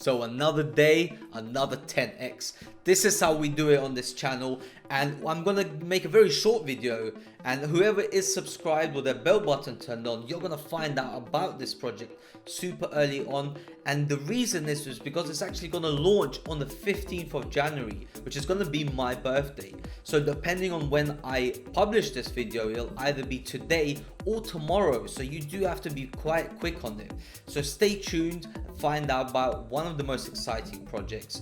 So another day, another 10x. This is how we do it on this channel, and I'm gonna make a very short video, and whoever is subscribed with their bell button turned on, you're gonna find out about this project super early on. And the reason is because it's actually gonna launch on the 15th of January, which is gonna be my birthday. So depending on when I publish this video, it'll either be today or tomorrow. So you do have to be quite quick on it. So stay tuned and find out about one of the most exciting projects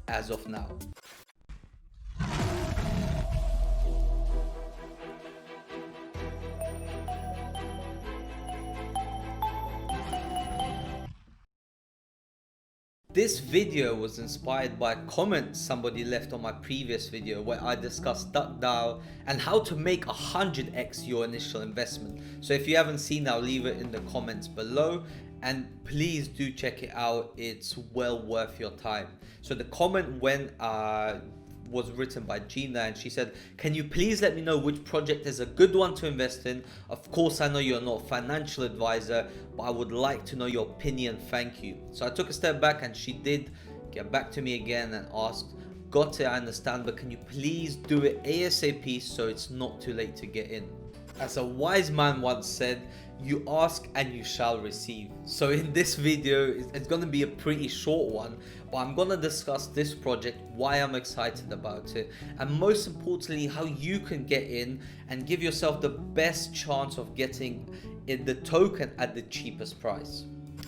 as of now. This video was inspired by a comment somebody left on my previous video where I discussed DuckDAO and how to make 100x your initial investment. So if you haven't seen, I'll leave it in the comments below, and please do check it out. It's well worth your time. So the comment was written by Gina, and she said, can you please let me know which project is a good one to invest in? Of course, I know you're not a financial advisor, but I would like to know your opinion, thank you. So I took a step back, and she did get back to me again and asked, got it, I understand, but can you please do it ASAP so it's not too late to get in? As a wise man once said, you ask and you shall receive. So in this video, it's going to be a pretty short one, but I'm going to discuss this project, why I'm excited about it, and most importantly, how you can get in and give yourself the best chance of getting the token at the cheapest price.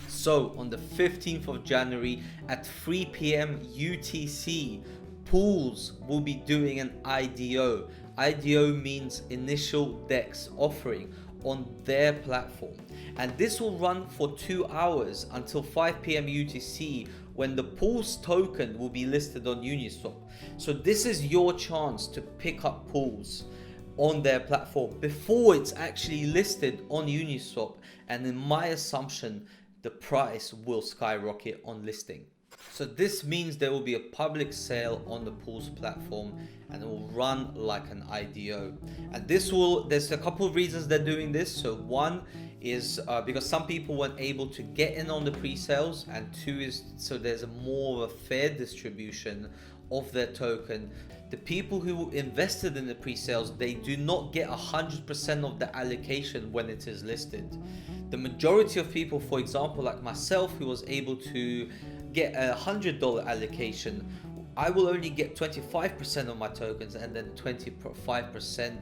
So on the 15th of January at 3 p.m. UTC, Poolz will be doing an IDO. IDO means initial DEX offering on their platform, and this will run for 2 hours until 5 p.m. UTC, when the Poolz token will be listed on Uniswap. So this is your chance to pick up Poolz on their platform before it's actually listed on Uniswap, and in my assumption, the price will skyrocket on listing. So this means there will be a public sale on the Poolz platform, and it will run like an IDO. And there's a couple of reasons they're doing this. So one is because some people weren't able to get in on the pre-sales, and two is so there's a more of a fair distribution of their token. The people who invested in the pre-sales, they do not get 100% of the allocation when it is listed. The majority of people, for example, like myself, who was able to get a $100 allocation, I will only get 25% of my tokens and then 25%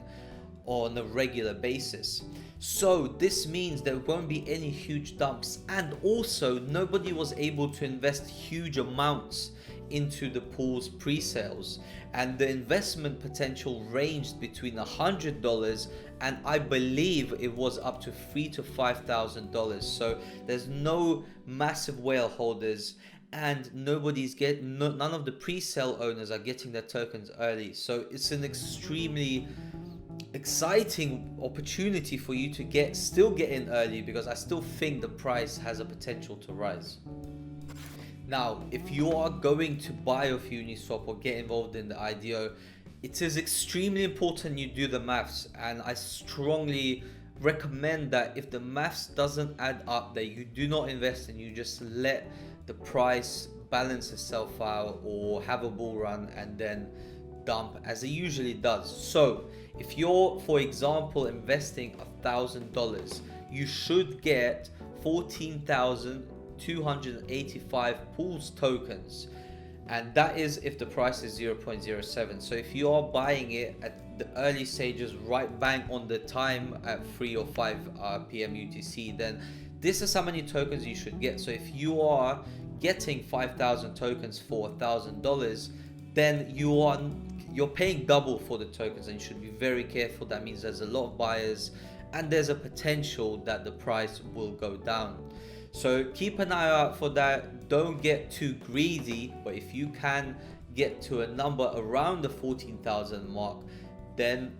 on a regular basis. So this means there won't be any huge dumps, and also nobody was able to invest huge amounts into the Poolz pre-sales, and the investment potential ranged between $100 and I believe it was up to $3,000 to $5,000. So there's no massive whale holders, and none of the pre-sale owners are getting their tokens early. So it's an extremely exciting opportunity for you to still get in early, because I still think the price has a potential to rise. Now, if you are going to buy off Uniswap or get involved in the IDO, it is extremely important you do the maths, and I strongly recommend that if the maths doesn't add up, that you do not invest and you just let the price balance itself out or have a bull run and then dump, as it usually does. So if you're, for example, investing $1,000, you should get 14,285 Poolz tokens, and that is if the price is 0.07. So if you are buying it at the early stages, right bang on the time at 3 or 5 p.m. UTC, then this is how many tokens you should get. So if you are getting 5,000 tokens for $1,000, then you're paying double for the tokens, and you should be very careful. That means there's a lot of buyers, and there's a potential that the price will go down. So keep an eye out for that. Don't get too greedy, but if you can get to a number around the 14,000 mark, then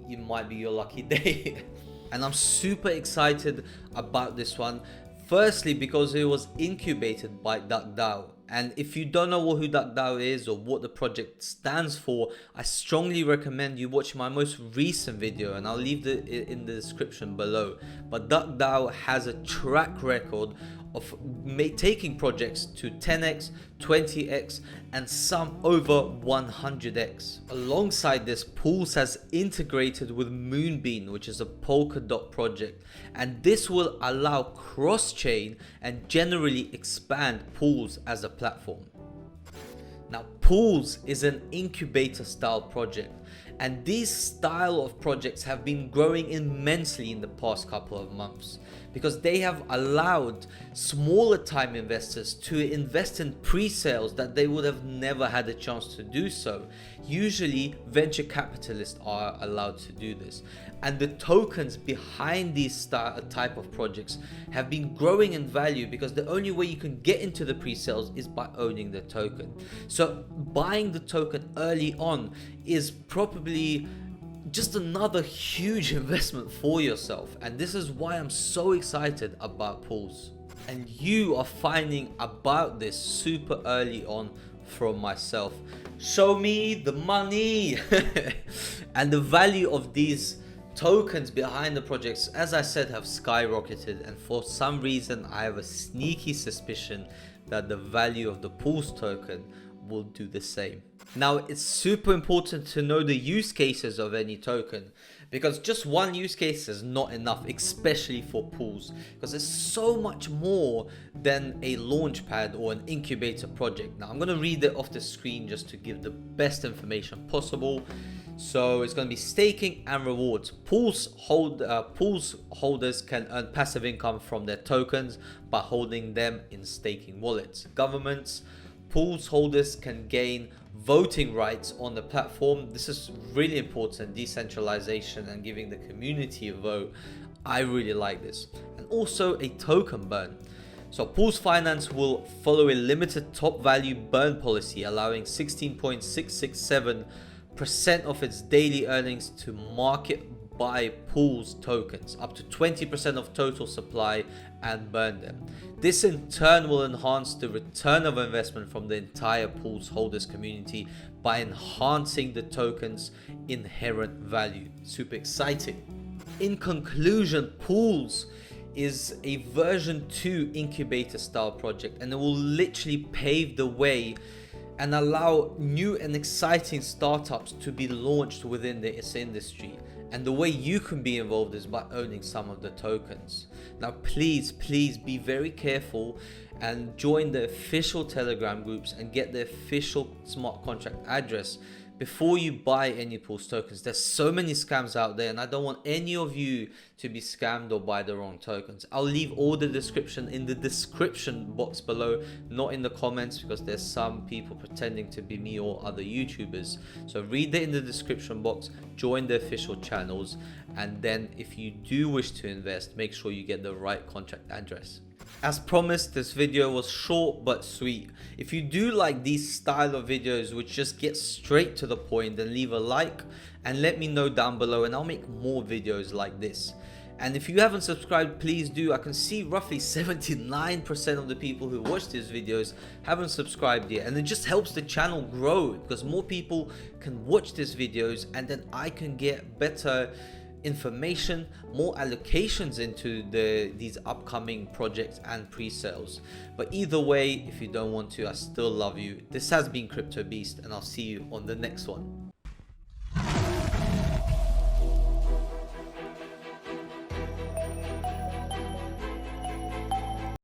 it might be your lucky day. And I'm super excited about this one. Firstly, because it was incubated by DuckDAO. And if you don't know who DuckDAO is or what the project stands for, I strongly recommend you watch my most recent video, and I'll leave it in the description below. But DuckDAO has a track record of taking projects to 10x, 20x, and some over 100x. Alongside this, Poolz has integrated with Moonbeam, which is a Polkadot project, and this will allow cross-chain and generally expand Poolz as a platform. Now, Poolz is an incubator style project, and these style of projects have been growing immensely in the past couple of months because they have allowed smaller time investors to invest in pre-sales that they would have never had a chance to do so. Usually venture capitalists are allowed to do this, and the tokens behind these type of projects have been growing in value because the only way you can get into the pre-sales is by owning the token. So buying the token early on is probably just another huge investment for yourself, and this is why I'm so excited about Poolz. And you are finding about this super early on from myself. Show me the money. And the value of these tokens behind the projects, as I said, have skyrocketed, and for some reason I have a sneaky suspicion that the value of the Poolz token will do the same. Now, it's super important to know the use cases of any token, because just one use case is not enough, especially for Poolz, because it's so much more than a launchpad or an incubator project. Now, I'm going to read it off the screen just to give the best information possible. So it's going to be staking and rewards. Poolz holders can earn passive income from their tokens by holding them in staking wallets. Governments, Poolz holders can gain voting rights on the platform. This is really important, decentralization and giving the community a vote. I really like this. And also a token burn. So Poolz Finance will follow a limited top value burn policy, allowing 16.667% of its daily earnings to market buy Poolz tokens, up to 20% of total supply, and burn them. This in turn will enhance the return of investment from the entire Poolz holders community by enhancing the token's inherent value. Super exciting. In conclusion, Poolz is a version 2 incubator style project, and it will literally pave the way and allow new and exciting startups to be launched within this industry. And the way you can be involved is by owning some of the tokens. Now, please be very careful and join the official Telegram groups and get the official smart contract address before you buy any Poolz tokens. There's so many scams out there, and I don't want any of you to be scammed or buy the wrong tokens. I'll leave all the description in the description box below, not in the comments, because there's some people pretending to be me or other YouTubers. So read it in the description box, join the official channels, and then if you do wish to invest, make sure you get the right contract address. As promised, this video was short but sweet. If you do like these style of videos which just get straight to the point, then leave a like and let me know down below, and I'll make more videos like this. And if you haven't subscribed, please do. I can see roughly 79% of the people who watch these videos haven't subscribed yet, and it just helps the channel grow because more people can watch these videos, and then I can get better information, more allocations into these upcoming projects and pre-sales. But either way, if you don't want to, I still love you. This has been Crypto Beast, and I'll see you on the next one.